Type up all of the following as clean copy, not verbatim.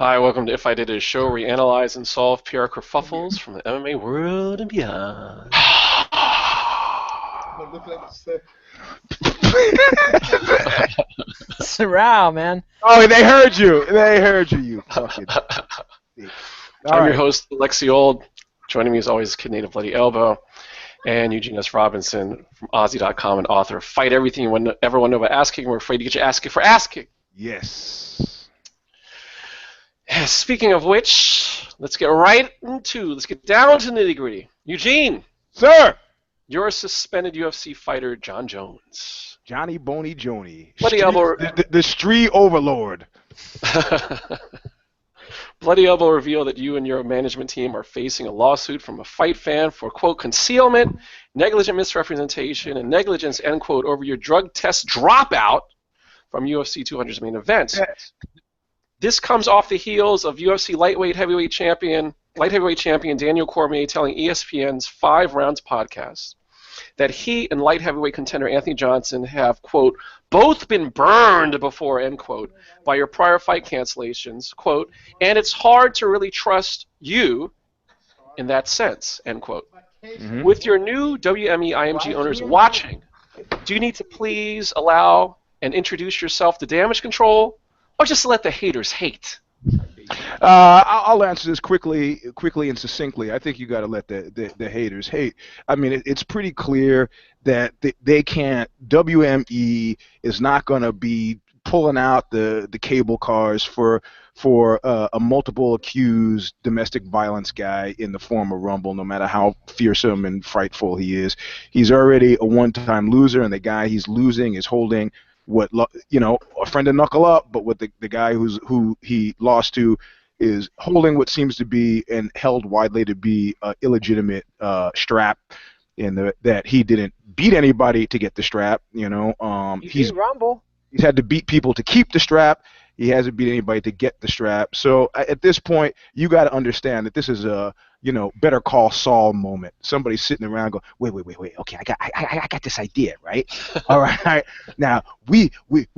Hi, welcome to If I Did It, a show where we analyze and solve PR kerfuffles from the MMA world and beyond. Surround, man. Oh, they heard you. They heard you, you fucking. I'm your host, Lexi Old. Joining me as always is Kid Native Bloody Elbow and Eugene S. Robinson from Aussie.com and author of Fight Everything You Ever Want to Know About Ass Kicking. We're afraid to get you ass kicked for ass kick. Yes. Speaking of which, let's get down to the nitty gritty. Eugene. Sir. You're a suspended UFC fighter, Jon Jones. Johnny Boney Joni. Bloody Elbow. The street overlord. Bloody Elbow revealed that you and your management team are facing a lawsuit from a fight fan for, quote, concealment, negligent misrepresentation, and negligence, end quote, over your drug test dropout from UFC 200's main event. Yes. This comes off the heels of UFC light heavyweight champion Daniel Cormier telling ESPN's 5 Rounds podcast that he and light heavyweight contender Anthony Johnson have, quote, both been burned before, end quote, by your prior fight cancellations, quote, and it's hard to really trust you in that sense, end quote. Mm-hmm. With your new WME-IMG owners watching, do you need to please allow and introduce yourself to damage control, or just let the haters hate? I'll answer this quickly and succinctly. I think you got to let the haters hate. I mean, it's pretty clear that they can't. WME is not going to be pulling out the cable cars for a multiple accused domestic violence guy in the form of Rumble, no matter how fearsome and frightful he is. He's already a one-time loser, and the guy he's losing is holding a friend to knuckle up, but what the guy who he lost to is holding what seems to be and held widely to be an illegitimate strap, in that he didn't beat anybody to get the strap. He's Rumble. He's had to beat people to keep the strap. He hasn't beat anybody to get the strap. So at this point, you got to understand that this is a Better Call Saul moment. Somebody's sitting around going, wait. Okay, I got this idea, right? All right. Now we're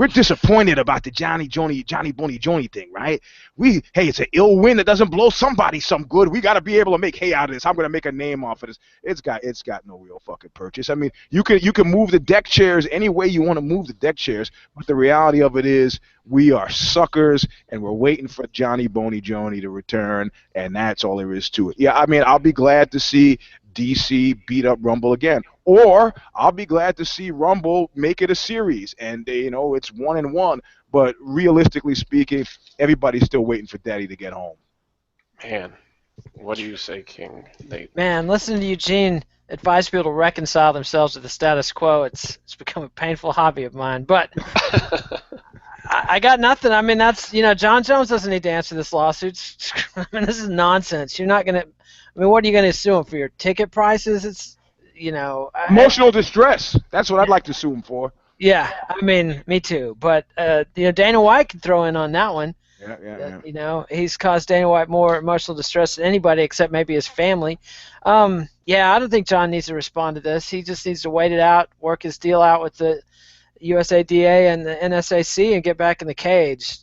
disappointed about the Johnny Boney Joni thing, right? Hey, it's an ill wind that doesn't blow somebody some good. We got to be able to make hay out of this. I'm gonna make a name off of this. It's got no real fucking purchase. I mean, you can move the deck chairs any way you want to move the deck chairs, but the reality of it is we are suckers, and we're waiting for Johnny Boney Joni to return, and that's all there is to it. Yeah, I mean, I'll be glad to see DC beat up Rumble again, or I'll be glad to see Rumble make it a series, and it's 1-1. But realistically speaking, everybody's still waiting for Daddy to get home. Man, what do you say, King Nate? Man, listening to Eugene advise people to reconcile themselves with the status quo, it's become a painful hobby of mine. But I got nothing. I mean, that's, Jon Jones doesn't need to answer this lawsuit. I mean, this is nonsense. You're not going to, what are you going to sue him for? Your ticket prices? It's, emotional distress. That's what I'd like to sue him for. Yeah, I mean, me too. But, Dana White can throw in on that one. Yeah. He's caused Dana White more emotional distress than anybody except maybe his family. Yeah, I don't think Jon needs to respond to this. He just needs to wait it out, work his deal out with the USADA and the NSAC, and get back in the cage.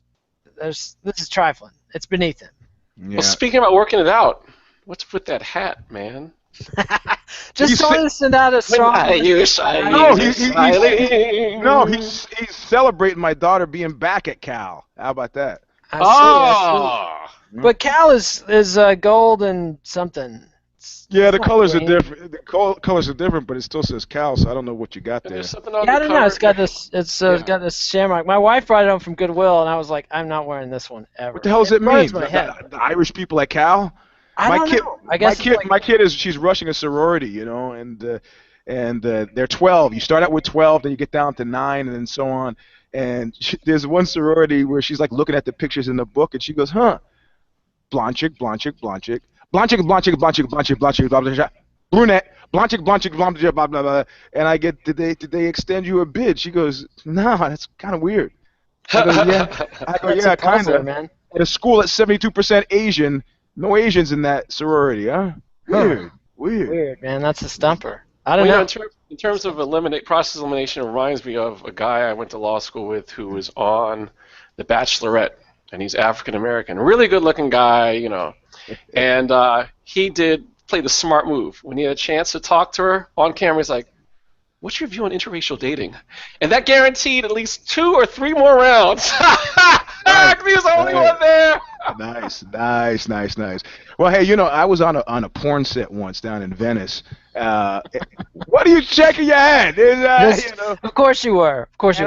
This is trifling. It's beneath him. Yeah. Well, speaking about working it out, what's with that hat, man? Just trying to send out a strong. He's celebrating my daughter being back at Cal. How about that? I see. But Cal is gold and something. Yeah, the colors are different. The colors are different, but it still says Cal, so I don't know what you got there. I don't know. It's got this. It's got this shamrock. My wife brought it home from Goodwill, and I was like, I'm not wearing this one ever. What the hell does it mean? The Irish people at Cal? I don't know. I guess my kid she's rushing a sorority, and they're 12. You start out with 12, then you get down to 9, and then so on. And there's one sorority where she's like looking at the pictures in the book, and she goes, blonde chick, blonde chick, blonde chick. Blonde chick, blonde chick, blonde chick, blonde chick, blonde chick, blah, blah, blah, brunette, blonde chick, blonde chick, blonde chick, blah, blah, blah. And I get, did they extend you a bid? She goes, no, that's kind of weird. I go, yeah. I go, yeah, kind of. Man. At a school that's 72% Asian, no Asians in that sorority, huh? Weird, man. That's a stumper. I don't know. In terms of process elimination, it reminds me of a guy I went to law school with who was on The Bachelorette. and he's African American, really good-looking guy, you know, and he did play the smart move when he had a chance to talk to her on camera. He's like, "What's your view on interracial dating?" And that guaranteed at least 2 or 3 more rounds. Nice. He was the only one there. Nice. Well, hey, you know, I was on a porn set once down in Venice. What are you shaking your head? You know, of course you were. Just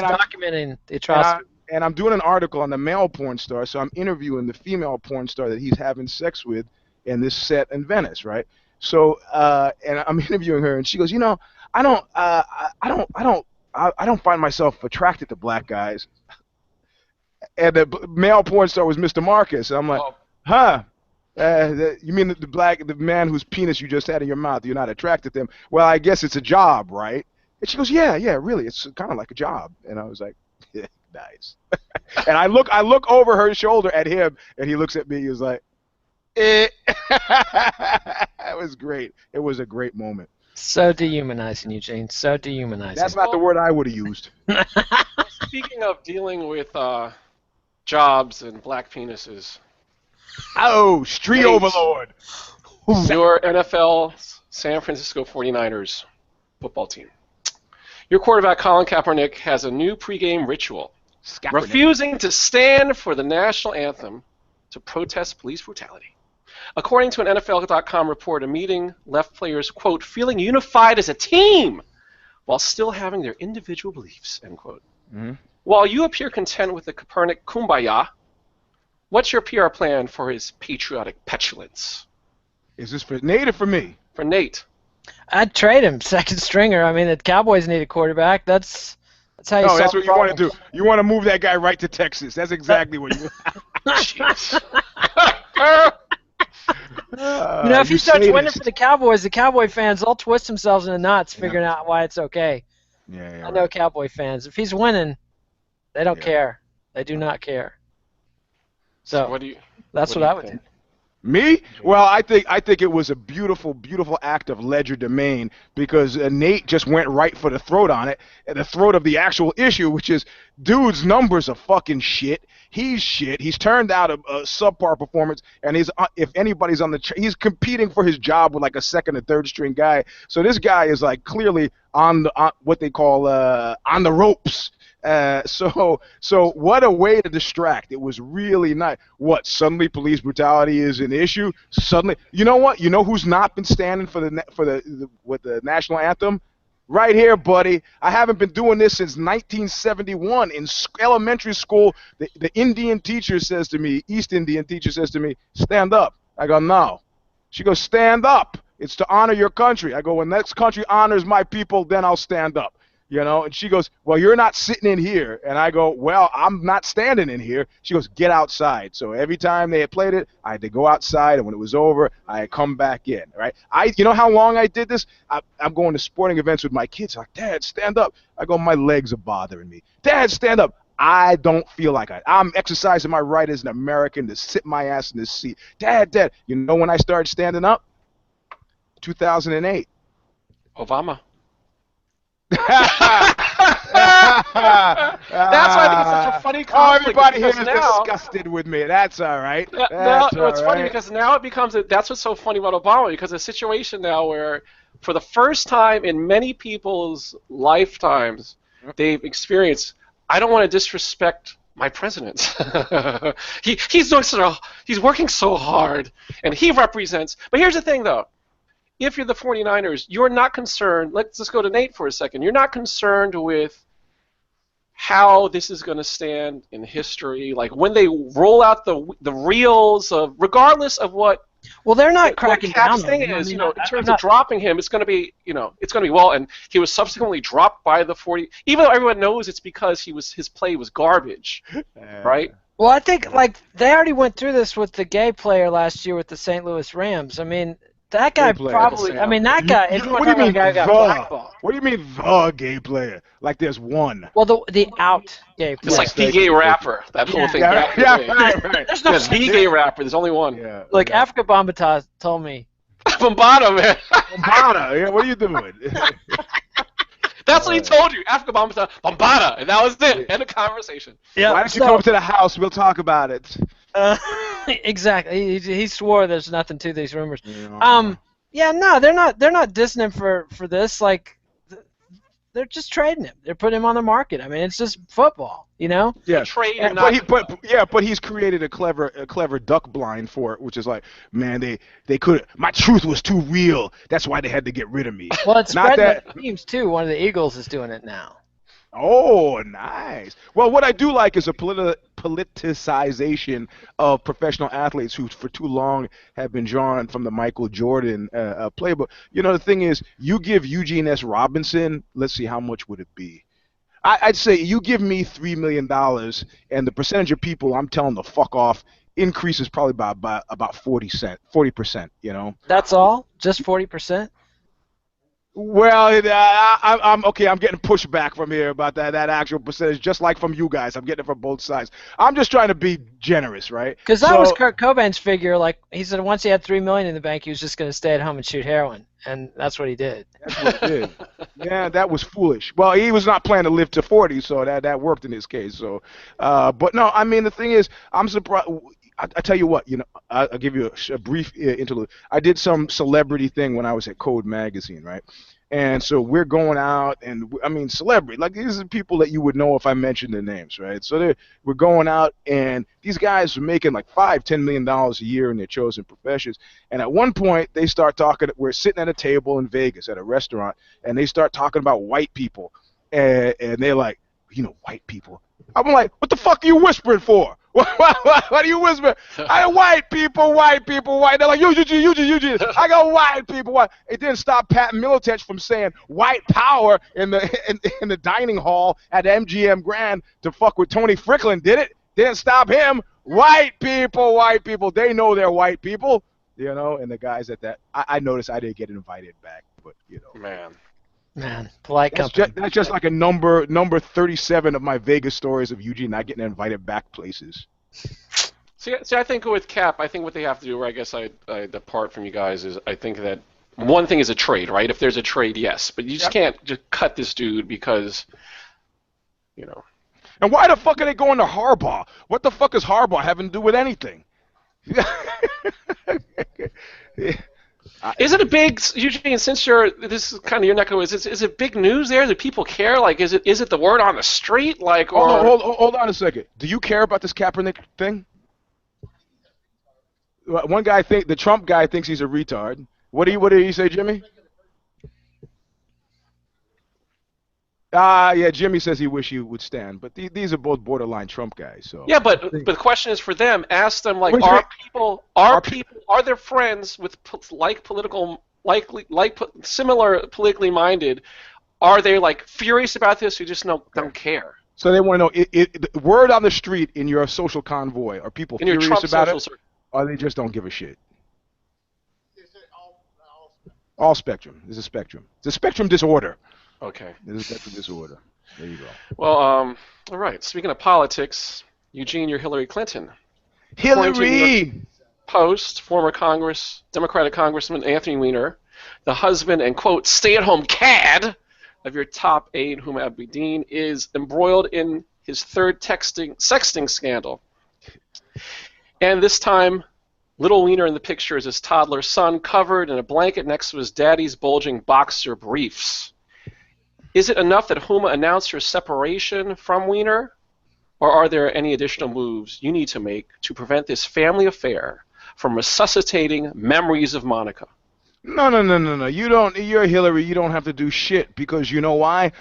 documenting the atrocity. And I'm doing an article on the male porn star, so I'm interviewing the female porn star that he's having sex with in this set in Venice, right? So, and I'm interviewing her, and she goes, you know, I don't find myself attracted to black guys. And the male porn star was Mr. Marcus. And I'm like, huh? You mean the man whose penis you just had in your mouth? You're not attracted to him? Well, I guess it's a job, right? And she goes, yeah, really, it's kind of like a job. And I was like, yeah, nice. And I look over her shoulder at him, and he looks at me. He was like, eh. It was great. It was a great moment. So dehumanizing, Eugene. So dehumanizing. That's not the word I would have used. Speaking of dealing with jobs and black penises. Oh, street overlord. Your NFL San Francisco 49ers football team. Your quarterback, Colin Kaepernick, has a new pregame ritual. Refusing to stand for the national anthem to protest police brutality. According to an NFL.com report, a meeting left players, quote, feeling unified as a team while still having their individual beliefs, end quote. Mm-hmm. While you appear content with the Kaepernick kumbaya, what's your PR plan for his patriotic petulance? Is this for Nate or for me? For Nate. I'd trade him, second stringer. I mean, the Cowboys need a quarterback. That's how you solve that's what problems. you want to do. You want to move that guy right to Texas. That's exactly what you Jeez. You know, if he starts winning for the Cowboy fans, they'll twist themselves into knots figuring out why it's okay. Yeah, I know Cowboy fans. If he's winning, they don't care. They do not care. So that's what I would do. Me? Well, I think it was a beautiful, beautiful act of legerdemain because Nate just went right for the throat on it, and the throat of the actual issue, which is, dude's numbers are fucking shit. He's shit. He's turned out a subpar performance, and if anybody's on he's competing for his job with like a second or third string guy. So this guy is like clearly on what they call on the ropes. So what a way to distract. It was really nice. What, suddenly police brutality is an issue? Suddenly, you know what? You know who's not been standing for the national anthem? Right here, buddy. I haven't been doing this since 1971 in elementary school. The Indian teacher says to me, East Indian teacher says to me, stand up. I go, no. She goes, stand up. It's to honor your country. I go, when this country honors my people, then I'll stand up. You know, and she goes, well, you're not sitting in here. And I go, well, I'm not standing in here. She goes, get outside. So every time they had played it, I had to go outside, and when it was over, I had come back in, right? You know how long I did this? I'm going to sporting events with my kids. Like, Dad, stand up. I go, my legs are bothering me. Dad, stand up. I don't feel like I'm exercising my right as an American to sit my ass in this seat. Dad, you know when I started standing up? 2008. Obama. That's why I think it's such a funny conflict. Oh, everybody here is disgusted with me. That's all right. It's funny because now it becomes that's what's so funny about Obama, because a situation now where for the first time in many people's lifetimes they've experienced, I don't want to disrespect my president. He's working so hard, and he represents. But here's the thing, though. If you're the 49ers, you're not concerned. Let's just go to Nate for a second. You're not concerned with how this is going to stand in history. Like when they roll out the reels of, regardless of what. Well, they're not cracking down. The thing is, in terms of dropping him, it's going to be, well. And he was subsequently dropped by the 40. Even though everyone knows it's because his play was garbage, right? Well, I think they already went through this with the gay player last year with the St. Louis Rams. I mean. That guy probably. I mean, that guy. What do you mean guy got blackballed? What do you mean the gay player? Like there's one. Well, the out gay player. It's like the gay rapper. That whole thing. Right. There's no the gay rapper. There's only one. Yeah. Look, Africa Bombata told me. Bombata, man. Bombata. Yeah. What are you doing? That's what he told you. Africa Bombada, and that was it. End of conversation. Yeah. Why don't you come up to the house? We'll talk about it. Exactly. He swore there's nothing to these rumors. Yeah. Yeah, no, they're not dissing him for this. Like, they're just trading him. They're putting him on the market. I mean, it's just football, you know. Yeah, trade but he's created a clever duck blind for it, which is like, man, they could. My truth was too real. That's why they had to get rid of me. Well, it's Not spreading that. the teams too. One of the Eagles is doing it now. Oh, nice. Well, what I do like is a politicization of professional athletes who, for too long, have been drawn from the Michael Jordan playbook. You know, the thing is, you give EUGENE'S Robinson, let's see, how much would it be? I'd say you give me $3 million, and the percentage of people I'm telling to fuck off increases probably by about 40%. You know. That's all? Just 40%? Well, I'm okay. I'm getting pushback from here about that actual percentage, just like from you guys. I'm getting it from both sides. I'm just trying to be generous, right? Because that was Kurt Cobain's figure. Like, he said once he had $3 million in the bank, he was just going to stay at home and shoot heroin, and that's what he did. That's what he did. Yeah, that was foolish. Well, he was not planning to live to 40, so that worked in his case. So, but no, I mean, the thing is, I'm surprised. I tell you what, you know, I'll give you a brief interlude. I did some celebrity thing when I was at Code Magazine, right? And so we're going out, and I mean, celebrity, like these are people that you would know if I mentioned their names, right? So we're going out, and these guys are making like $5-10 million a year in their chosen professions. And at one point, they start talking. We're sitting at a table in Vegas at a restaurant, and they start talking about white people, and they're like, you know, white people. I'm like, what the fuck are you whispering for? What are you whispering? I got white people, white. They're like, Eugene. I got white people, white. It didn't stop Pat Militech from saying white power in the dining hall at MGM Grand to fuck with Tony Strickland, did it? Didn't stop him. White people. They know they're white people, you know. And the guys at that, I noticed I didn't get invited back, but you know, Man, polite company. That's just like a number 37 of my Vegas stories of Eugene not getting invited back places. See, I think with Cap, I think what they have to do, or I guess I depart from you guys, is I think that one thing is a trade, right? If there's a trade, yes. But you just can't just cut this dude because, you know. And why the fuck are they going to Harbaugh? What the fuck is Harbaugh having to do with anything? Is it a big, Eugene, since this is kind of your neck of the woods, is it big news there? Do people care? Like, is it the word on the street? Like, or hold on a second. Do you care about this Kaepernick thing? One guy the Trump guy thinks he's a retard. What do you say, Jimmy? Yeah, Jimmy says he wish he would stand, but these are both borderline Trump guys. So yeah, but the question is for them. Ask them, like, are their friends with similar politically minded? Are they like furious about this? Or just don't care? So they want to know the word on the street in your social convoy. Are people furious about it, or they just don't give a shit? All spectrum. There's a spectrum. It's a spectrum disorder. Okay. There's a spectrum disorder. There you go. Well, all right. Speaking of politics, Eugene, you're Hillary Clinton. Hillary! Post, former Democratic Congressman Anthony Weiner, the husband and, quote, stay-at-home cad of your top aide, Huma Abedin, is embroiled in his third sexting scandal. And this time, little Weiner in the picture is his toddler son covered in a blanket next to his daddy's bulging boxer briefs. Is it enough that Huma announced her separation from Weiner, or are there any additional moves you need to make to prevent this family affair from resuscitating memories of Monica? No. You don't. You're Hillary. You don't have to do shit because you know why?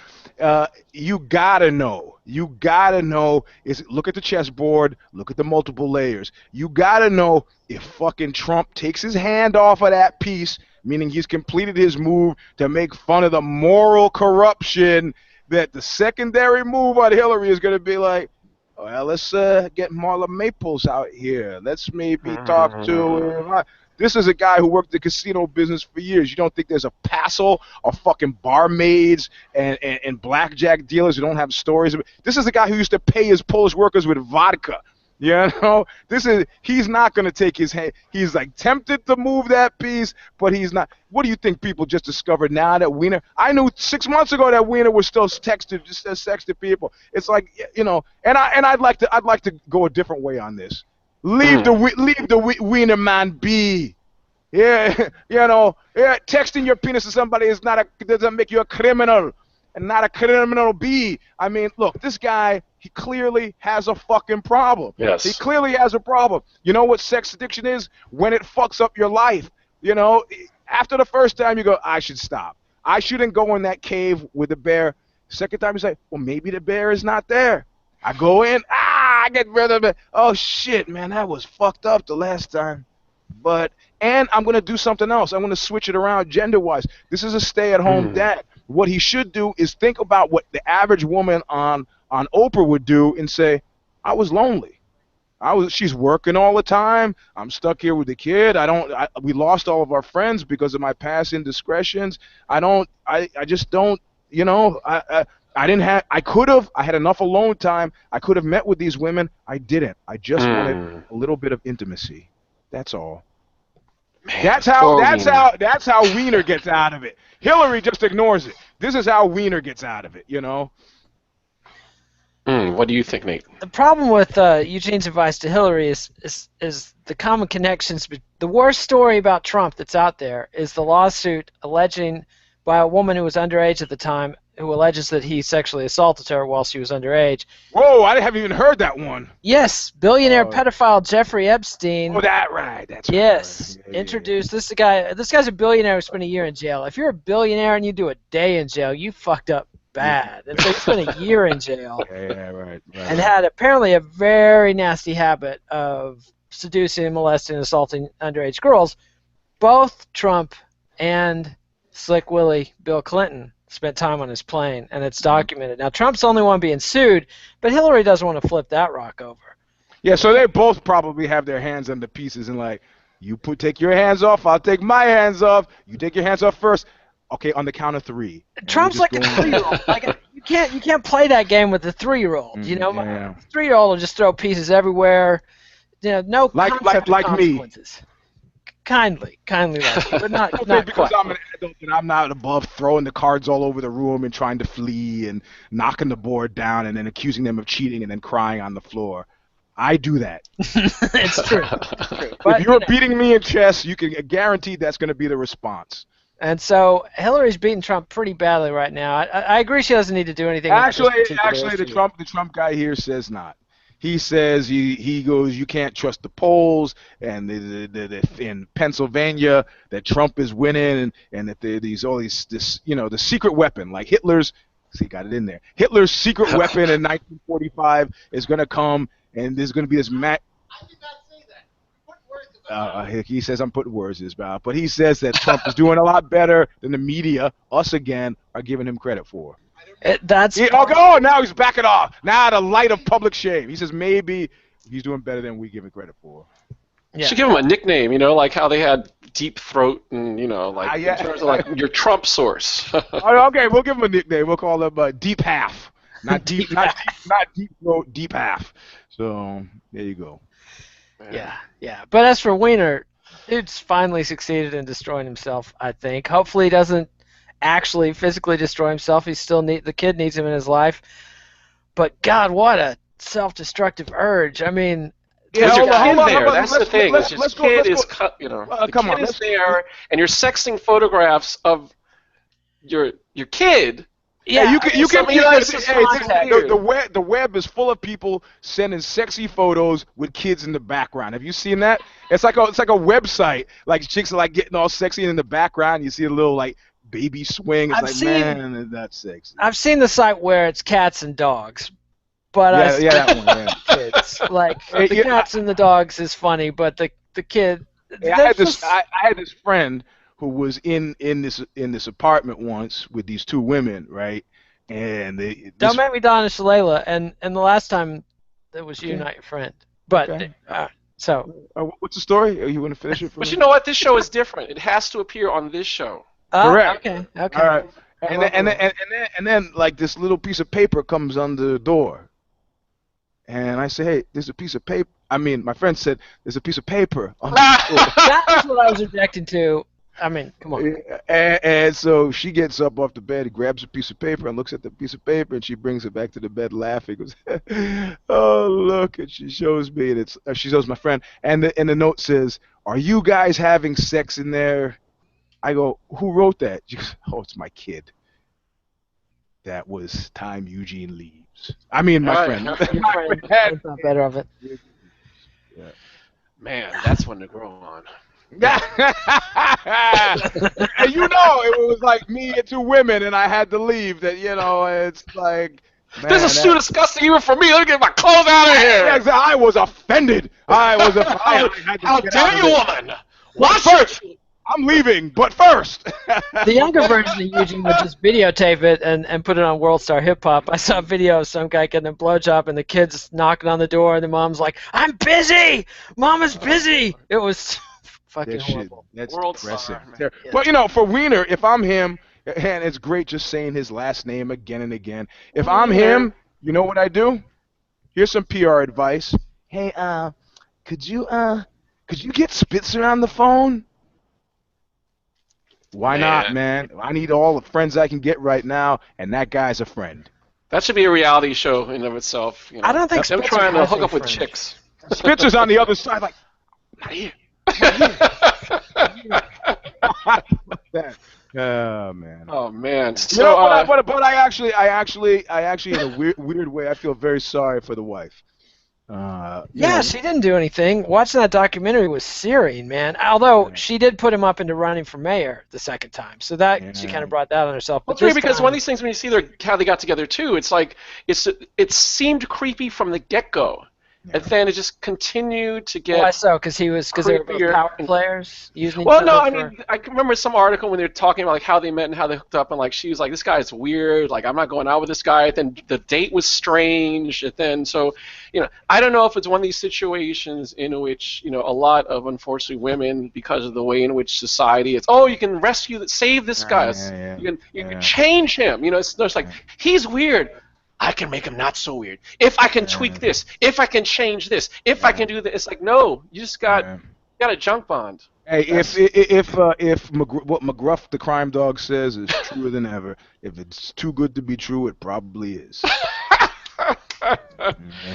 You gotta know. Look at the chessboard. Look at the multiple layers. You gotta know if fucking Trump takes his hand off of that piece, meaning he's completed his move to make fun of the moral corruption, that the secondary move on Hillary is going to be like, well, let's get Marla Maples out here. Let's maybe talk to... This is a guy who worked the casino business for years. You don't think there's a passel of fucking barmaids and blackjack dealers who don't have stories? This is a guy who used to pay his Polish workers with vodka. You know, he's not going to take his hand. He's like tempted to move that piece, but he's not. What do you think people just discovered now that Weiner? I knew 6 months ago that Weiner was still sexted people. It's like, you know, and I'd like to go a different way on this. Leave the Weiner man be. Yeah, you know, texting your penis to somebody doesn't make you a criminal. And not a criminal B. I mean, look, this guy, he clearly has a fucking problem. Yes. He clearly has a problem. You know what sex addiction is? When it fucks up your life. You know, after the first time you go, I should stop. I shouldn't go in that cave with the bear. Second time you say, well, maybe the bear is not there. I go in, I get rid of it. Oh, shit, man, that was fucked up the last time. And I'm going to do something else. I'm going to switch it around gender-wise. This is a stay-at-home dad. What he should do is think about what the average woman on Oprah would do and say, I was lonely. She's working all the time. I'm stuck here with the kid. We lost all of our friends because of my past indiscretions. I just don't, you know, I had enough alone time. I could have met with these women. I didn't. I just wanted a little bit of intimacy. That's all. Man, that's how Weiner gets out of it. Hillary just ignores it. This is how Weiner gets out of it, you know? What do you think, Nate? The problem with Eugene's advice to Hillary is the common connections. The worst story about Trump that's out there is the lawsuit alleging by a woman who was underage at the time, who alleges that he sexually assaulted her while she was underage. Whoa, I haven't even heard that one. Yes, billionaire pedophile Jeffrey Epstein. Oh, that's right. Yes, right. Yeah, introduced this guy. This guy's a billionaire who spent a year in jail. If you're a billionaire and you do a day in jail, you fucked up bad. And so he spent a year in jail. Right. And had apparently a very nasty habit of seducing, molesting, and assaulting underage girls. Both Trump and Slick Willie Bill Clinton spent time on his plane, and it's documented. Now, Trump's the only one being sued, but Hillary doesn't want to flip that rock over. Yeah, so they both probably have their hands on the pieces and like, take your hands off, I'll take my hands off, you take your hands off first. Okay, on the count of three. Trump's like a 3-year-old. Like you can't play that game with a 3-year-old. You know, yeah. A 3-year-old will just throw pieces everywhere. You know, no concept of consequences. Me. Kindly like you, but not because quite. I'm an adult and I'm not above throwing the cards all over the room and trying to flee and knocking the board down and then accusing them of cheating and then crying on the floor. I do that. It's true. But, if you're beating me in chess, you can guarantee that's going to be the response. And so Hillary's beating Trump pretty badly right now. I agree she doesn't need to do anything. Actually, the Trump guy here says not. He says he goes, you can't trust the polls, and in Pennsylvania that Trump is winning, and that the secret weapon like Hitler's. See, got it in there. Hitler's secret weapon in 1945 is going to come, and there's going to be this I did not say that. Put words about it. He says I'm putting words in his mouth, but he says that Trump is doing a lot better than the media, us again, are giving him credit for. Now he's backing off. Now the light of public shame. He says maybe he's doing better than we give him credit for. Yeah. Should give him a nickname, you know, like how they had Deep Throat and, you know, like in terms of like your Trump source. Okay, we'll give him a nickname. We'll call him Deep Half. Not Deep Throat, Deep Half. So there you go. Yeah. But as for Weiner, dude's finally succeeded in destroying himself, I think. Hopefully he doesn't actually physically destroy himself. The kid needs him in his life. But God, what a self-destructive urge. I mean, that's the thing. The kid is there, and you're sexting photographs of your kid. Yeah, the web is full of people sending sexy photos with kids in the background. Have you seen that? It's like a website. Like chicks are like getting all sexy, and in the background you see a little like baby swing. It's man, that's sexy. I've seen the site where it's cats and dogs, but that one. Yeah. Kids like the cats and the dogs is funny, but the kid. I had this friend who was in this apartment once with these two women, right? And don't make me Donna Shalala. And the last time it was you, not your friend. But what's the story? You want to finish it? But you know what? This show is different. It has to appear on this show. Correct. Okay. All right. And then like this little piece of paper comes on the door, And I say, hey, there's a piece of paper. I mean, my friend said, there's a piece of paper on the That was what I was objecting to. I mean, come on. And so she gets up off the bed, grabs a piece of paper, and looks at the piece of paper, and she brings it back to the bed laughing. Goes, oh, look, and she shows me, and she shows my friend, and the note says, are you guys having sex in there? I go, who wrote that? She goes, oh, it's my kid. That was time Eugene leaves. I mean, my friend. That's not better of it. Yeah. Man, that's one to grow on. And you know, it was like me and 2 women, and I had to leave. That, you know, it's like, man, this is too disgusting even for me. Let me get my clothes out of here. I was offended. I had to How get dare out of you, there. woman? Watch it. I'm leaving, but first. The younger version of Eugene would just videotape it and put it on World Star Hip Hop. I saw a video of some guy getting a blowjob, and the kid's knocking on the door, and the mom's like, I'm busy! Mama's busy! It was fucking horrible. That's World depressing. Star, Yeah. But, you know, for Weiner, if I'm him, and it's great just saying his last name again and again. If I'm him, you know what I do? Here's some PR advice. Hey, could you get Spitzer on the phone? Why not, man? I need all the friends I can get right now, and that guy's a friend. That should be a reality show in and of itself. You know? I don't think them Spitzer trying to has hook any up with friends. chicks. Spitzer's on the other side, like, not here. Oh man. Oh man. You So, know, but I actually, in a weird way, I feel very sorry for the wife. Yeah, she didn't do anything. Watching that documentary was searing, man. Although she did put him up into running for mayor the second time, so that she kind of brought that on herself. well, But it's weird this because time, one of these things when you see how they got together too, it's like it seemed creepy from the get-go, and then it just continued to get. why so? Because they were creepier. power players using each Well, other no, I for... mean, I can remember some article when they were talking about like how they met and how they hooked up, and like she was like, "This guy's weird. Like, I'm not going out with this guy." Then the date was strange. And then so, you know, I don't know if it's one of these situations in which, you know, a lot of unfortunately women, because of the way in which society is, oh, you can save this guy. You can change him. You know, it's like he's weird. I can make him not so weird. If I can tweak this, if I can change this, if I can do this, it's like no, you just got a junk bond. Hey, if what McGruff the crime dog says is truer than ever, if it's too good to be true, it probably is.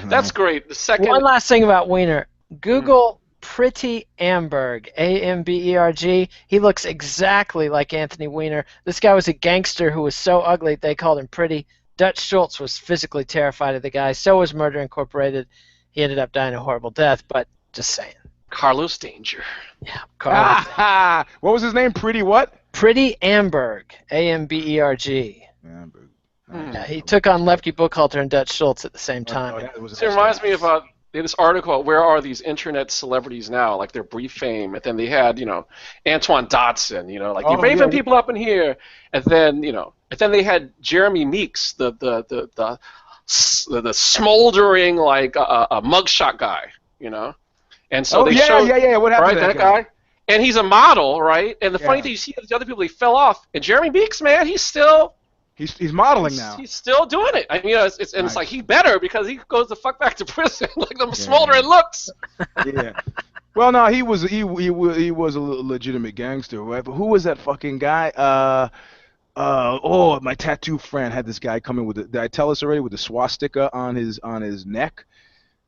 That's great. The second. One last thing about Weiner. Google Pretty Amberg, A-M-B-E-R-G. He looks exactly like Anthony Weiner. This guy was a gangster who was so ugly they called him Pretty. Dutch Schultz was physically terrified of the guy. So was Murder Incorporated. He ended up dying a horrible death, but just saying. Carlos Danger. Yeah, Carlos. What was his name? Pretty what? Pretty Amberg, A-M-B-E-R-G. Amberg. Yeah, he took on Lepke Buchhalter and Dutch Schultz at the same time. It reminds me of this article, Where Are These Internet Celebrities Now? Like their brief fame. And then they had, you know, Antoine Dotson, you know, like you're raving people up in here. And then, you know, they had Jeremy Meeks, the smoldering, like a mugshot guy, you know. And so they showed, what happened right, that guy? And he's a model, right? And the funny thing, you see the other people, they fell off. And Jeremy Meeks, man, he's still... He's modeling now. He's still doing it. I mean, you know, it's like he better because he goes the fuck back to prison, like the smoldering looks. Yeah. Well, no, he was a legitimate gangster, right? But who was that fucking guy? My tattoo friend had this guy come in with did I tell us already, with the swastika on his neck?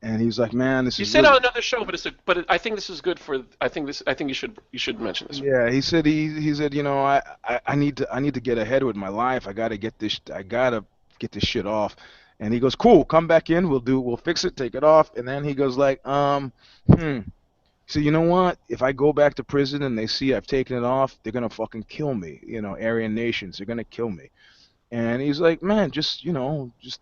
And he was like, "Man, this is." You said on another show, but I think this is good for. I think you should mention this. Yeah, he said you know, I need to get ahead with my life. I gotta get this shit off. And he goes, "Cool, come back in. We'll fix it. Take it off." And then he goes like, So you know what? If I go back to prison and they see I've taken it off, they're gonna fucking kill me. You know, Aryan nations, they're gonna kill me. And he's like, man, just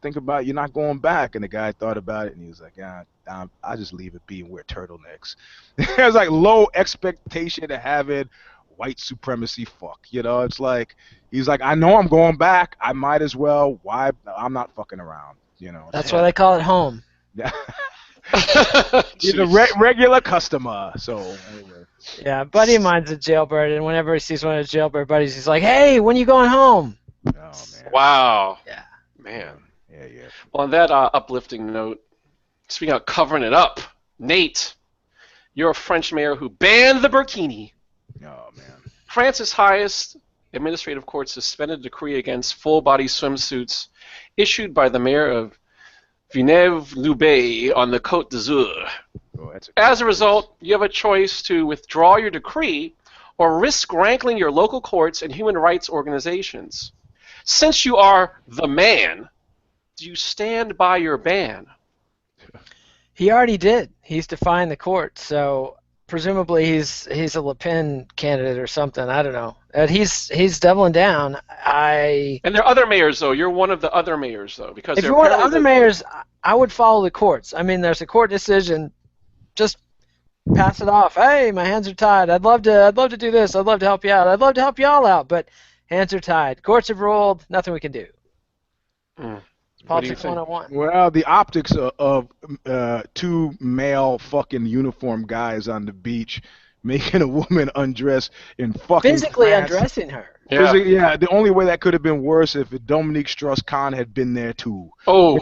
think about you're not going back. And the guy thought about it, and he was like, yeah, I'll just leave it be and wear turtlenecks. It was like low expectation to have it, white supremacy fuck. You know, it's like, he's like, I know I'm going back. I might as well. Why? I'm not fucking around. You know. That's why they call it home. Yeah. He's a regular customer. So anyway. Yeah, a buddy of mine's a jailbird, and whenever he sees one of his jailbird buddies, he's like, hey, when you going home? Oh, man. Wow. Yeah. Man. Yeah. Well, on that uplifting note, Speaking of covering it up, Nate, you're a French mayor who banned the Burkini. Oh man. France's highest administrative court suspended a decree against full-body swimsuits issued by the mayor of Villeneuve-Loubet on the Côte d'Azur. Oh, As a result, you have a choice to withdraw your decree or risk rankling your local courts and human rights organizations. Since you are the man, do you stand by your ban? He already did. He's defying the court, so presumably he's a Le Pen candidate or something. I don't know. He's doubling down. And there are other mayors, though. You're one of the other mayors, though, because if you're one of the other mayors, I would follow the courts. I mean, there's a court decision. Just pass it off. Hey, my hands are tied. I'd love to do this. I'd love to help you out. I'd love to help you all out, but hands are tied. Courts have ruled. Nothing we can do. Politics 101. Well, the optics of two male fucking uniform guys on the beach making a woman undress in fucking physically France. undressing her. Yeah. The only way that could have been worse if Dominique Strauss-Kahn had been there too. Oh.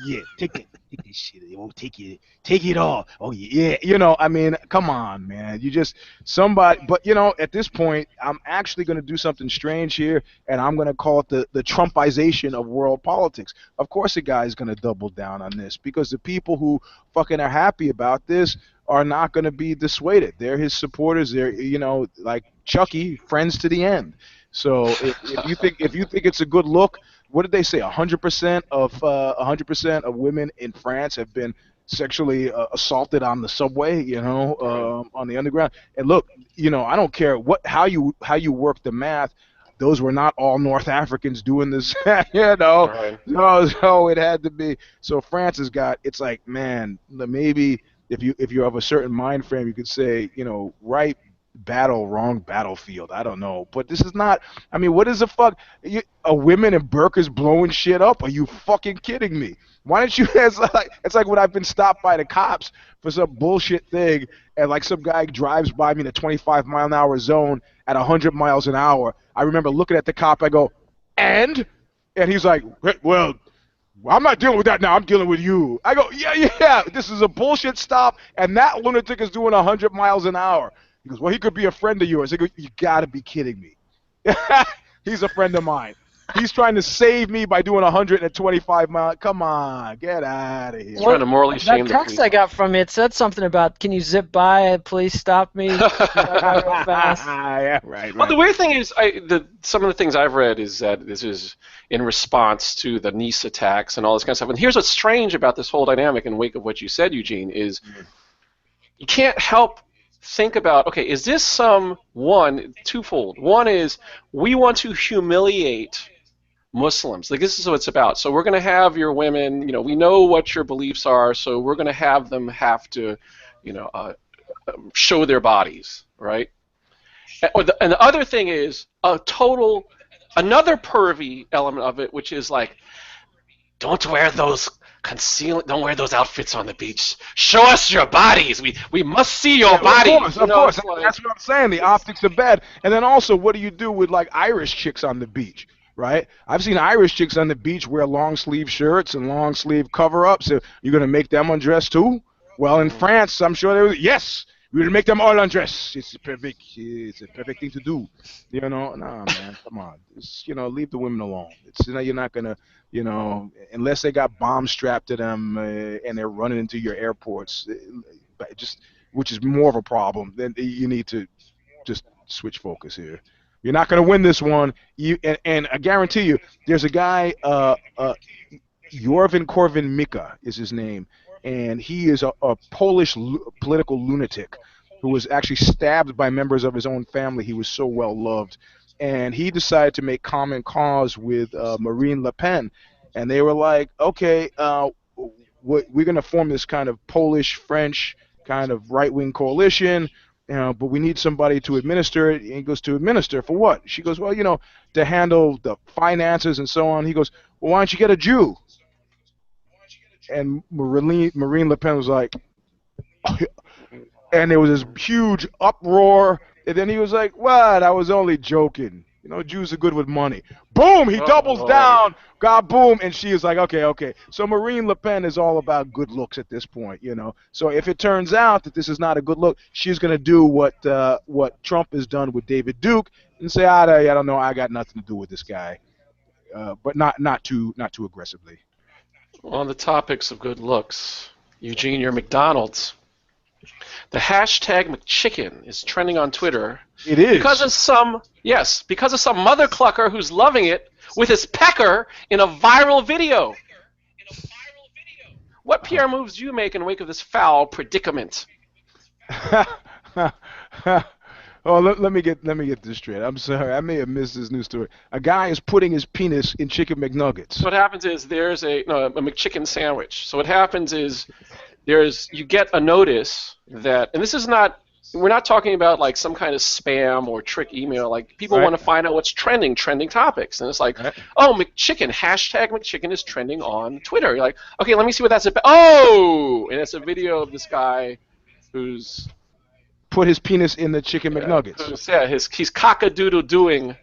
Yeah, take this shit. It won't take it all. Oh yeah, I mean, come on, man. You just somebody. But at this point, I'm actually going to do something strange here, and I'm going to call it the Trumpization of world politics. Of course, the guy's going to double down on this because the people who fucking are happy about this are not going to be dissuaded. They're his supporters. They're like Chucky, friends to the end. So if you think it's a good look. What did they say? 100% of women in France have been sexually assaulted on the subway, on the underground. And look, I don't care how you work the math. Those were not all North Africans doing this, Right. No, it had to be. So France has got. It's like, man, maybe if you have a certain mind frame, you could say, right battle, wrong battlefield. I don't know, but this is not. I mean, what is the fuck? A women in burqas blowing shit up? Are you fucking kidding me? Why don't you? It's like when I've been stopped by the cops for some bullshit thing, and like some guy drives by me in a 25-mile-an-hour zone at 100 miles an hour. I remember looking at the cop. I go, and he's like, well, I'm not dealing with that now. I'm dealing with you. I go, yeah. This is a bullshit stop, and that lunatic is doing 100 miles an hour. He goes, well, he could be a friend of yours. I go, you got to be kidding me. He's a friend of mine. He's trying to save me by doing 125 miles. Come on, get out of here. He's trying to morally shame the That text I got from you, it said something about, can you zip by? Please stop me. Real fast. Yeah, right. Well, the weird thing is, some of the things I've read is that this is in response to the Nice attacks and all this kind of stuff. And here's what's strange about this whole dynamic in wake of what you said, Eugene, is you can't help think about, okay, is this twofold. One is we want to humiliate Muslims. Like, this is what it's about. So we're going to have your women, we know what your beliefs are, so we're going to have them have to, show their bodies, right? And the other thing is another pervy element of it, which is like, don't wear those outfits on the beach. Show us your bodies. We must see your bodies. Of course. That's what I'm saying. The optics are bad. And then also, what do you do with like Irish chicks on the beach, right? I've seen Irish chicks on the beach wear long sleeve shirts and long sleeve cover-ups. So you're going to make them undress too? Well, in France, I'm sure they would. Yes, we're going to make them all undress. It's a perfect thing to do. Nah, man, come on. Just, leave the women alone. You're not going to, unless they got bombs strapped to them and they're running into your airports, which is more of a problem, then you need to just switch focus here. You're not going to win this one. And I guarantee you, there's a guy, Jorvin Korwin-Mikke is his name, and he is a Polish political lunatic who was actually stabbed by members of his own family. He was so well loved. And he decided to make common cause with Marine Le Pen. And they were like, okay, we're going to form this kind of Polish-French kind of right-wing coalition, but we need somebody to administer it. And he goes, to administer for what? She goes, well, to handle the finances and so on. He goes, well, why don't you get a Jew? And Marine Le Pen was like, and there was this huge uproar. And then he was like, what? I was only joking. You know, Jews are good with money. Boom, he doubles down. God, boom, and she is like, okay. So Marine Le Pen is all about good looks at this point, you know. So if it turns out that this is not a good look, she's going to do what Trump has done with David Duke and say, I don't know, I got nothing to do with this guy, but not too aggressively. On the topics of good looks, Eugene McDonald's. The hashtag McChicken is trending on Twitter. It is. Because of some mother-clucker who's loving it with his pecker in a viral video. What PR moves do you make in wake of this foul predicament? Oh, let me get this straight. I'm sorry, I may have missed this news story. A guy is putting his penis in chicken McNuggets. So what happens is there's a McChicken sandwich. So what happens is you get a notice that, and this is not, we're not talking about like some kind of spam or trick email. Like people want to find out what's trending topics, and it's like, oh, McChicken, hashtag McChicken is trending on Twitter. You're like, okay, let me see what that's about. Oh, and it's a video of this guy who's put his penis in the chicken McNuggets. Yeah, he's cock-a-doodle doing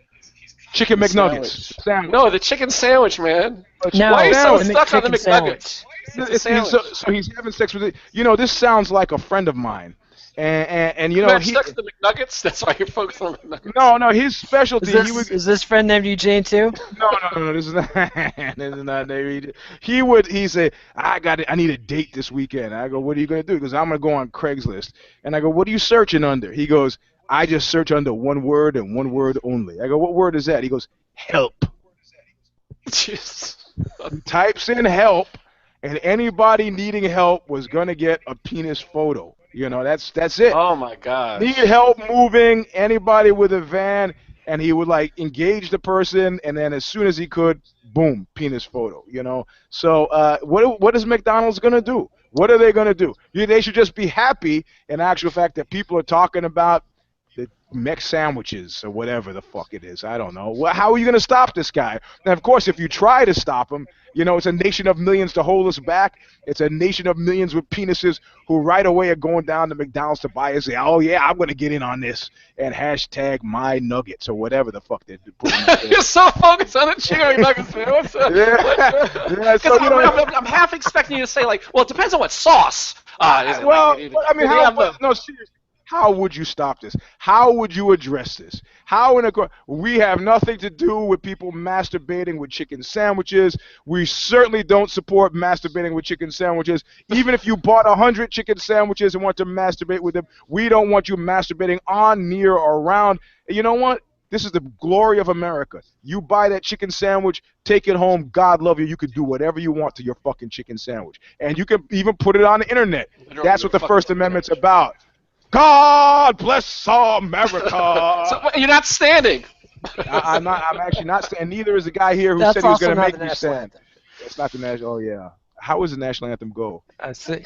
chicken McNuggets. Sandwich. No, the chicken sandwich, man. No, why are you so stuck on the McNuggets? So he's having sex with it. You know, this sounds like a friend of mine. And you know, he stuck to the McNuggets. That's why you're focused on the McNuggets. No, his specialty. Is this friend named Eugene too? No. This is not. This is not named. He said, I need a date this weekend. I go, what are you gonna do? He goes, I'm gonna go on Craigslist. And I go, what are you searching under? He goes, I just search under one word and one word only. I go, what word is that? He goes, help. Jeez. He types in help, and anybody needing help was gonna get a penis photo. You know, that's it. Oh my God. Need help moving, anybody with a van, and he would like engage the person, and then as soon as he could, boom, penis photo. You know. So what is McDonald's gonna do? What are they gonna do? They should just be happy in actual fact that people are talking about the Mex sandwiches or whatever the fuck it is. I don't know. Well, how are you gonna stop this guy? And of course, if you try to stop him, you know, it's a nation of millions to hold us back. It's a nation of millions with penises who right away are going down to McDonald's to buy and say, oh, yeah, I'm going to get in on this, and hashtag my nuggets or whatever the fuck they're putting. You're so focused on the chicken nuggets, man. What's up? Yeah, so, you know, I'm half expecting you to say, like, well, it depends on what sauce. Well, I mean, no, seriously. How would you stop this? How would you address this? We have nothing to do with people masturbating with chicken sandwiches. We certainly don't support masturbating with chicken sandwiches. Even if you bought 100 chicken sandwiches and want to masturbate with them, we don't want you masturbating on, near, or around. And you know what? This is the glory of America. You buy that chicken sandwich, take it home, God love you. You can do whatever you want to your fucking chicken sandwich. And you can even put it on the internet. That's what the First Amendment's about. God bless America. So you're not standing. I'm actually not standing. Neither is the guy here who said he was going to make me stand. That's not the national. Oh yeah. How does the national anthem go? I see.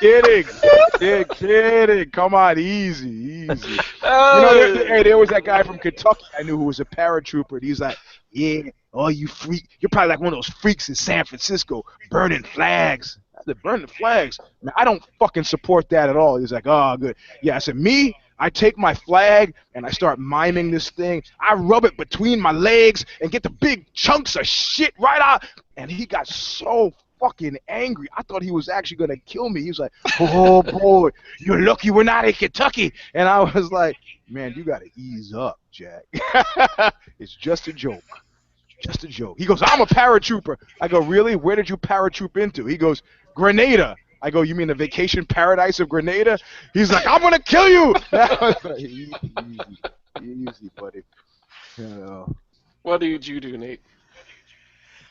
Kidding. Come on, easy. You know, there was that guy from Kentucky I knew who was a paratrooper. And he's like, yeah, oh you freak. You're probably like one of those freaks in San Francisco burning flags. I said, burn the flags. Man, I don't fucking support that at all. He's like, oh, good. Yeah, I said, me, I take my flag and I start miming this thing. I rub it between my legs and get the big chunks of shit right out. And he got so fucking angry. I thought he was actually going to kill me. He was like, oh, boy, you're lucky we're not in Kentucky. And I was like, man, you got to ease up, Jack. It's just a joke. Just a joke. He goes, I'm a paratrooper. I go, really? Where did you paratroop into? He goes, Grenada. I go, you mean the vacation paradise of Grenada? He's like, I'm going to kill you. Easy, buddy. You know. What did you do, Nate?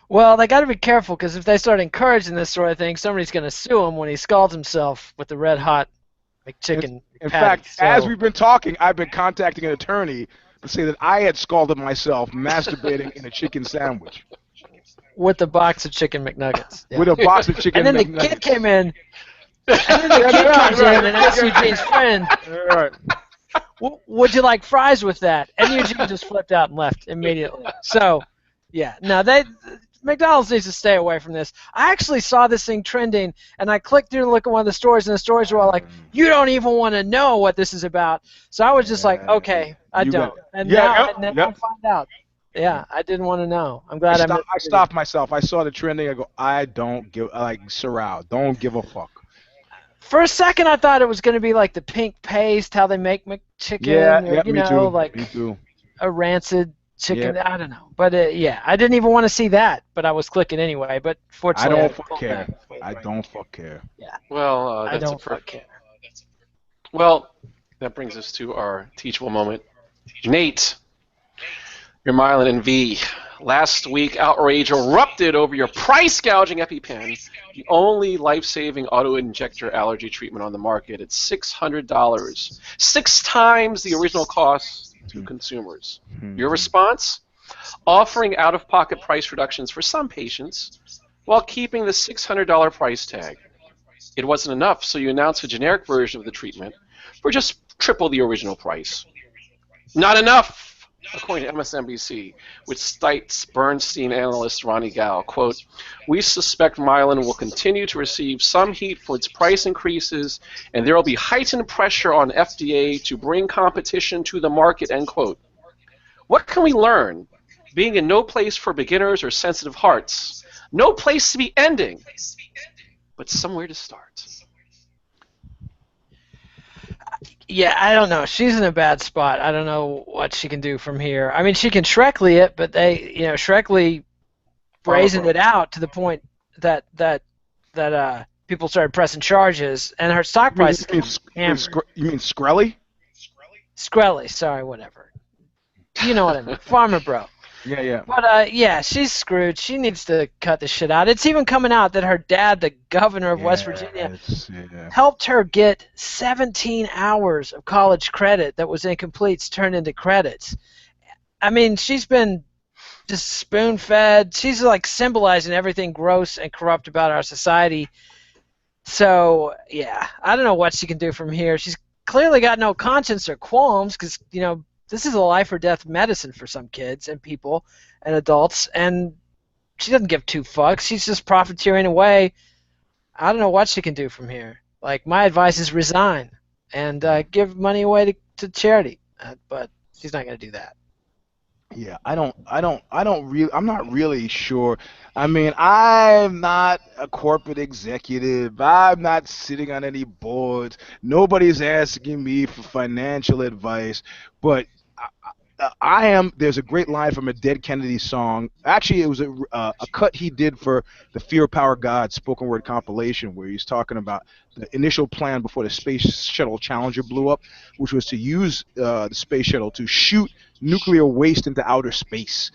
Well, they got to be careful because if they start encouraging this sort of thing, somebody's going to sue him when he scalds himself with the red hot McChicken. In fact, as we've been talking, I've been contacting an attorney to say that I had scalded myself masturbating in a chicken sandwich. With a box of chicken McNuggets. Yeah. With a box of chicken McNuggets. And then the kid came in. And then the kid comes in and asks Eugene's friend, would you like fries with that? And Eugene just flipped out and left immediately. So, yeah. No, McDonald's needs to stay away from this. I actually saw this thing trending, and I clicked through to look at one of the stories, and the stories were all like, you don't even want to know what this is about. So I was just like, okay, I don't. Now I find out. Yeah, I didn't want to know. I'm glad I stopped myself. I saw the trending. I go, I don't give, like, Sorrel, don't give a fuck. For a second, I thought it was going to be like the pink paste, how they make McChicken. Yeah, you me know, too. like Me too. a rancid chicken. Yeah. I don't know. But, yeah, I didn't even want to see that, but I was clicking anyway. But fortunately, I don't fuck care. I don't fuck care. Yeah. Well, I don't fuck care. Well, that brings us to our teachable moment. Nate, your Mylan NV. Last week, outrage erupted over your price-gouging EpiPen, the only life-saving auto-injector allergy treatment on the market. It's $600, 6 times the original cost to consumers. Your response? Offering out-of-pocket price reductions for some patients while keeping the $600 price tag. It wasn't enough, so you announced a generic version of the treatment for just triple the original price. Not enough! According to MSNBC, which cites Bernstein analyst Ronny Gal, quote, we suspect Mylan will continue to receive some heat for its price increases, and there will be heightened pressure on FDA to bring competition to the market, end quote. What can we learn? Being in no place for beginners or sensitive hearts. No place to be ending, but somewhere to start. Yeah, I don't know. She's in a bad spot. I don't know what she can do from here. I mean, she can Shrekley it, but Shrekley brazened it out to the point that people started pressing charges, and her stock price is hammered. You mean Skrelly? Skrelly, sorry, whatever. You know what I mean. Farmer bro. Yeah. But, yeah, she's screwed. She needs to cut this shit out. It's even coming out that her dad, the governor of West Virginia, helped her get 17 hours of college credit that was incompletes turned into credits. I mean, she's been just spoon-fed. She's, like, symbolizing everything gross and corrupt about our society. So, yeah, I don't know what she can do from here. She's clearly got no conscience or qualms because, this is a life or death medicine for some kids and people and adults, and she doesn't give 2 fucks. She's just profiteering away. I don't know what she can do from here. Like, my advice is resign and give money away to charity, but she's not going to do that. Yeah, I'm not really sure. I mean, I'm not a corporate executive. I'm not sitting on any boards. Nobody's asking me for financial advice, but I am. There's a great line from a Dead Kennedy song. Actually, it was a cut he did for the Fear Power God spoken word compilation, where he's talking about the initial plan before the Space Shuttle Challenger blew up, which was to use the space shuttle to shoot nuclear waste into outer space.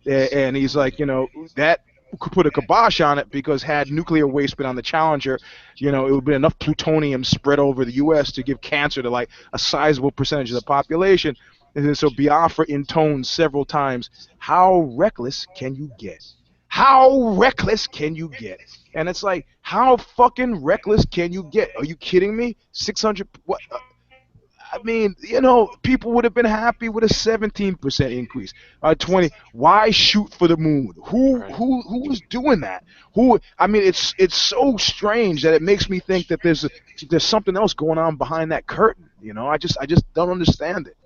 And he's like, that could put a kibosh on it, because had nuclear waste been on the Challenger, it would be enough plutonium spread over the U.S. to give cancer to like a sizable percentage of the population. And so Biafra intones several times, how reckless can you get? How reckless can you get? And it's like, how fucking reckless can you get? Are you kidding me? 600, what? I mean, people would have been happy with a 17% increase. 20. Why shoot for the moon? Who was doing that? I mean, it's so strange that it makes me think that there's something else going on behind that curtain. I just don't understand it.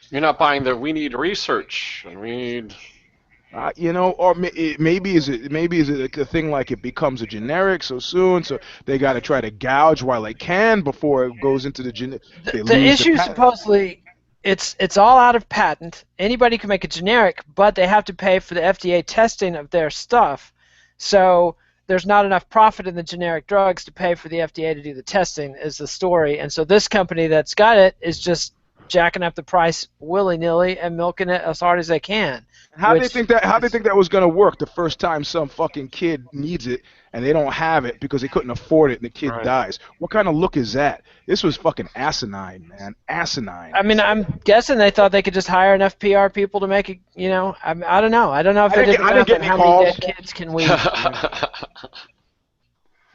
You're not buying we need research and we need. Or maybe is it a thing like it becomes a generic so soon, so they got to try to gouge while they can before it goes into the generic. The issue supposedly it's all out of patent. Anybody can make a generic, but they have to pay for the FDA testing of their stuff. So there's not enough profit in the generic drugs to pay for the FDA to do the testing, is the story. And so this company that's got it is just jacking up the price willy-nilly and milking it as hard as they can. How do they think that was going to work the first time some fucking kid needs it and they don't have it because they couldn't afford it and the kid dies? What kind of look is that? This was fucking asinine, man. Asinine. I mean, I'm guessing they thought they could just hire enough PR people to make it, I don't know. I don't know if they didn't get any how calls. Many dead kids can we...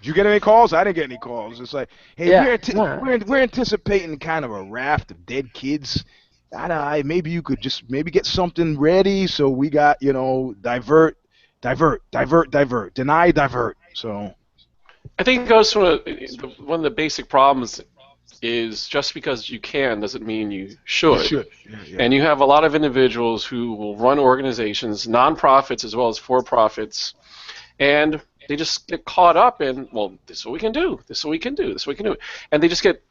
Did you get any calls? I didn't get any calls. It's like, hey, we're anticipating kind of a raft of dead kids. Maybe you could just get something ready so we got, divert divert, divert, divert, deny, divert. So I think it goes to one of the basic problems is just because you can doesn't mean you should. you should. Yeah. And you have a lot of individuals who will run organizations, nonprofits as well as for-profits, and they just get caught up in, well, this is what we can do, this is what we can do, this is what we can do. And they just get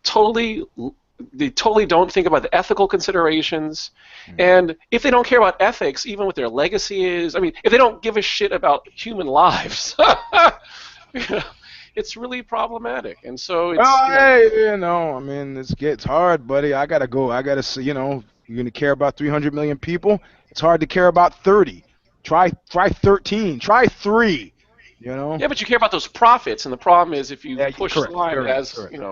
they totally don't think about the ethical considerations. And if they don't care about ethics, even what their legacy is, I mean, if they don't give a shit about human lives, it's really problematic. And so it's... I mean, it's hard, buddy. I got to go. I got to see, you're going to care about 300 million people. It's hard to care about 30. Try 13. Try 3. Yeah, but you care about those profits, and the problem is if you push the line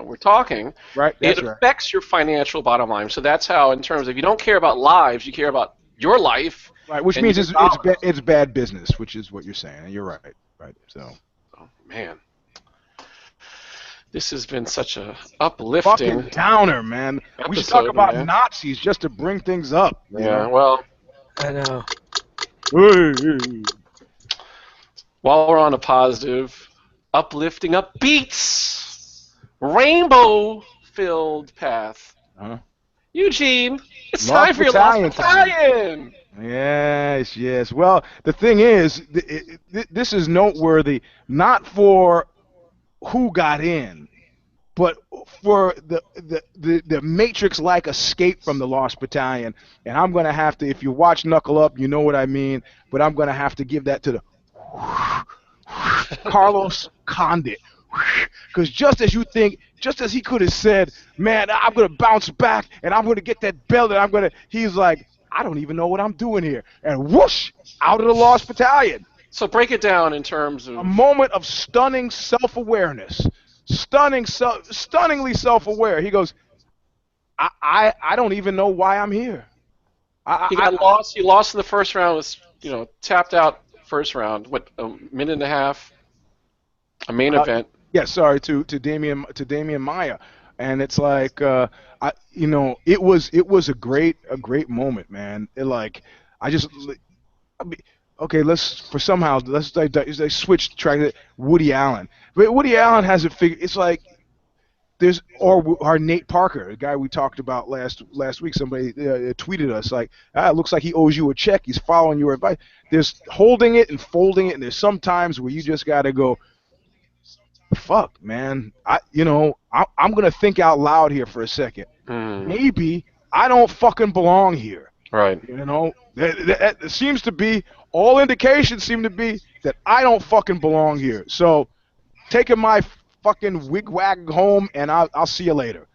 we're talking, right, it affects your financial bottom line. So that's how, in terms of, if you don't care about lives, you care about your life. Right, which means it's bad business, which is what you're saying, and you're right. Right, so. Oh, man. This has been such a uplifting... Fucking downer, man. Episode, we should talk about Nazis just to bring things up. Yeah, well... I know. While we're on a positive, uplifting, upbeats, rainbow-filled path. Eugene, it's time for your Lost Battalion! Yes. Well, the thing is, this is noteworthy, not for who got in, but for the Matrix-like escape from the Lost Battalion. And I'm going to have to, if you watch Knuckle Up, you know what I mean, but I'm going to have to give that to the Carlos Condit. Because just as he could have said, man, I'm going to bounce back and I'm going to get that belt and he's like, I don't even know what I'm doing here. And whoosh, out of the Lost Battalion. So break it down in terms of... A moment of stunning self-awareness. Stunningly self-aware. He goes, I don't even know why I'm here. He lost in the first round, was tapped out first round. What, a minute and a half? A main event. Yeah, sorry, to Damian Maia. And it's like it was a great moment, man. Let's switch track to Woody Allen. But Woody Allen has a figure. It's like our Nate Parker, the guy we talked about last week. Somebody tweeted us like, it looks like he owes you a check. He's following your advice. There's holding it and folding it, and there's some times where you just gotta go, fuck, man. I'm gonna think out loud here for a second. Maybe I don't fucking belong here. Right. That seems to be, all indications seem to be that I don't fucking belong here. So, taking my fucking wigwag home, and I'll see you later.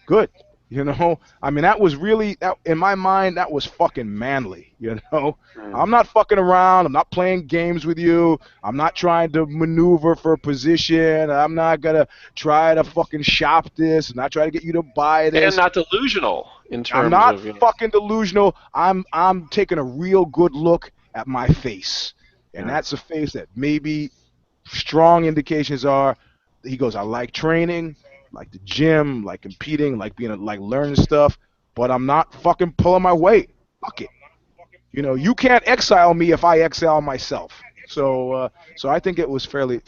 Good. I mean, that was really, in my mind, that was fucking manly, I'm not fucking around. I'm not playing games with you. I'm not trying to maneuver for a position. I'm not going to try to fucking shop this. I'm not trying to get you to buy this. And not delusional in terms of... I'm not fucking delusional. I'm taking a real good look at my face. And that's a face that maybe strong indications are, he goes, I like training, like the gym, like competing, like learning stuff, but I'm not fucking pulling my weight. Fuck it. You can't exile me if I exile myself. So I think it was fairly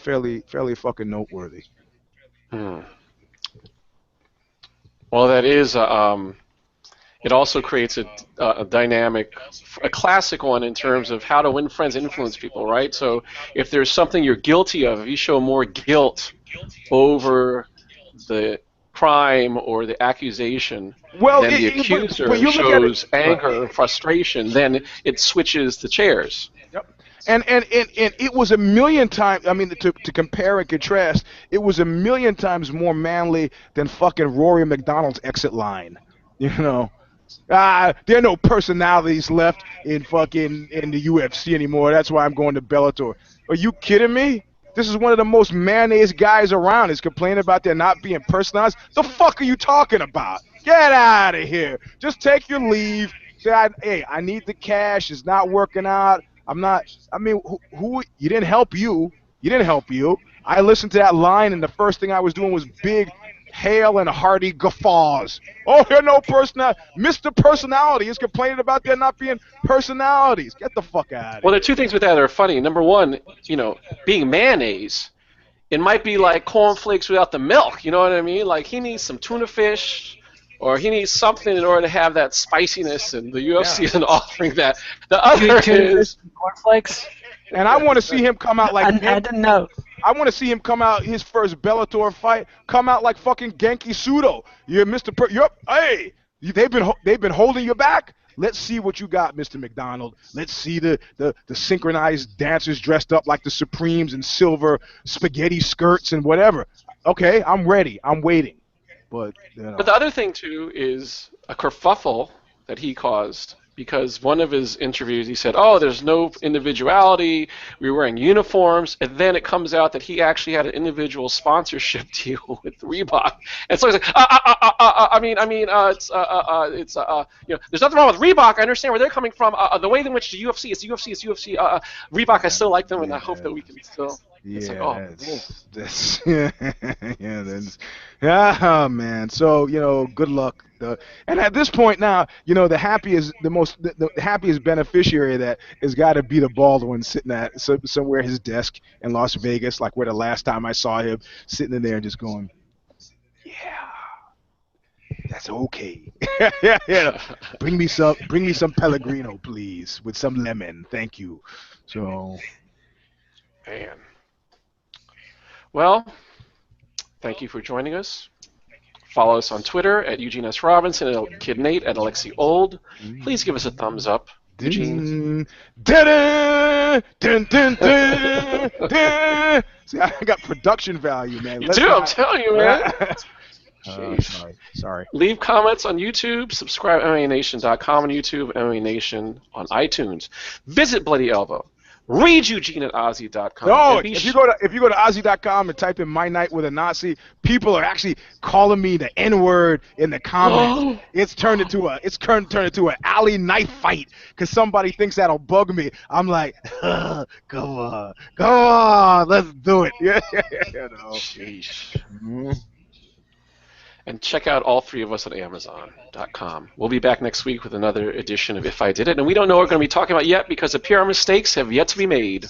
fucking noteworthy. Well, that is it also creates a dynamic, a classic one in terms of how to win friends, influence people, right? So if there's something you're guilty of, if you show more guilt over the crime or the accusation, then the accuser shows anger and frustration, then it switches the chairs. Yep. And it was a million times, I mean, to compare and contrast, it was a million times more manly than fucking Rory McDonald's exit line. There are no personalities left in the UFC anymore. That's why I'm going to Bellator. Are you kidding me? This is one of the most mayonnaise guys around. Is complaining about there not being personalized. The fuck are you talking about? Get out of here. Just take your leave. Say, hey, I need the cash. It's not working out. Who you didn't help you. You didn't help you. I listened to that line, and the first thing I was doing was big hail and hearty guffaws. Oh, you're no personality. Mr. Personality is complaining about there not being personalities. Get the fuck out of Well, here. there are two things with that that are funny. Number one, being mayonnaise, it might be like cornflakes without the milk. You know what I mean? Like he needs some tuna fish, or he needs something in order to have that spiciness, and the UFC isn't offering that. The other is cornflakes. And I want to see him come out like I didn't know. I want to see him come out his first Bellator fight, come out like fucking Genki Sudo. You're Mr. Hey, they've been holding you back. Let's see what you got, Mr. McDonald. Let's see the synchronized dancers dressed up like the Supremes in silver spaghetti skirts and whatever. Okay, I'm ready. I'm waiting. But But the other thing too is a kerfuffle that he caused, because one of his interviews he said, "Oh, there's no individuality. We were wearing uniforms," and then it comes out that he actually had an individual sponsorship deal with Reebok, and so he's like, there's nothing wrong with Reebok. I understand where they're coming from. The way in which the UFC is UFC. Reebok, I still like them, and I hope that we can still." It's like, oh man. So good luck. And at this point now, the happiest beneficiary of that has got to be the Baldwin sitting at somewhere at his desk in Las Vegas, like where the last time I saw him sitting in there and just going, yeah, that's okay. yeah. Bring me some Pellegrino, please, with some lemon. Thank you. So, man. Well, thank you for joining us. Follow us on Twitter at Eugene S. Robinson, at Kid Nate, at Alexi Old. Please give us a thumbs up. Eugene. See, I got production value, man. You do, I'm telling you, man. Sorry. Leave comments on YouTube. Subscribe to MMANation.com on YouTube, MMA Nation on iTunes. Visit Bloody Elbow. Read Eugene at Ozzy.com. No, if you go to Ozzy.com and type in "My Night with a Nazi," people are actually calling me the N-word in the comments. It's turned into an alley knife fight because somebody thinks that'll bug me. I'm like, come on, let's do it. Yeah. Sheesh. Mm-hmm. And check out all three of us at Amazon.com. We'll be back next week with another edition of If I Did It. And we don't know what we're going to be talking about yet because the PR mistakes have yet to be made.